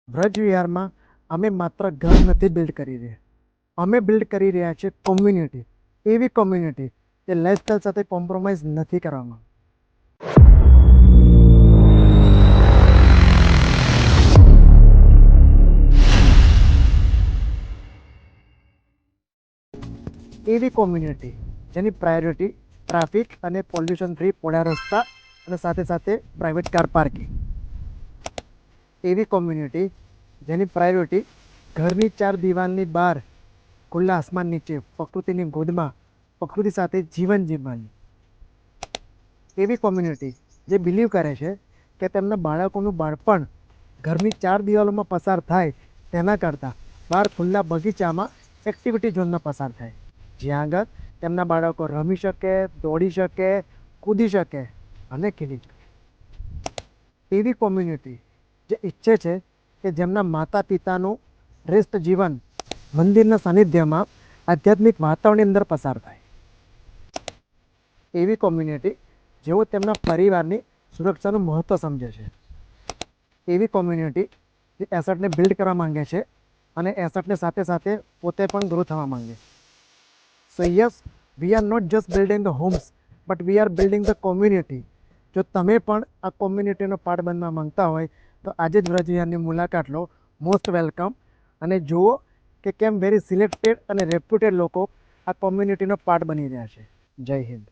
વ્રજ વિહારમાં અમે માત્ર ઘર નથી બિલ્ડ કરી રહ્યા, અમે બિલ્ડ કરી રહ્યા છીએ કોમ્યુનિટી. એવી કોમ્યુનિટી જે લાઇફસ્ટાઈલ સાથે કોમ્પ્રોમાઇઝ નથી કરવામાં. એવી કોમ્યુનિટી જેની પ્રાયોરિટી ટ્રાફિક અને પોલ્યુશન ફ્રી પોળા રસ્તા અને સાથે સાથે પ્રાઇવેટ કાર પાર્કિંગ. એવી કોમ્યુનિટી જેની પ્રાયોરિટી ઘરની 4 દિવાલની બહાર ખુલ્લા આસમાન નીચે પ્રકૃતિની ગોદમાં પ્રકૃતિ સાથે જીવન જીવવાની. એવી કોમ્યુનિટી જે બિલીવ કરે છે કે તેમના બાળકોનું બાળપણ ઘરની 4 દિવાલોમાં પસાર થાય તેના કરતાં બહાર ખુલ્લા બગીચામાં એક્ટિવિટી ઝોનમાં પસાર થાય, જ્યાં આગળ તેમના બાળકો રમી શકે, દોડી શકે, કૂદી શકે અને ખીલી શકે. એવી કોમ્યુનિટી જે ઈચ્છે છે કે જેમના માતા પિતાનું શ્રેષ્ઠ જીવન મંદિરના સાનિધ્યમાં આધ્યાત્મિક વાતાવરણની અંદર પસાર થાય. એવી કોમ્યુનિટી જેઓ તેમના પરિવારની સુરક્ષાનું મહત્ત્વ સમજે છે. એવી કોમ્યુનિટી જે એસેટને બિલ્ડ કરવા માંગે છે અને એસેટને સાથે સાથે પોતે પણ ગ્રો થવા માંગે છે. So yes, we are not just building the homes but we are building the community. જો તમે પણ આ કોમ્યુનિટીનો પાર્ટ બનવા માંગતા હોય તો આજે જ વ્રજ વિહારની મુલાકાત લો. Most welcome. અને જુઓ કે કેમ વેરી સિલેક્ટેડ અને રેપ્યુટેડ લોકો આ કોમ્યુનિટીનો પાર્ટ બની રહ્યા છે. જય હિન્દ.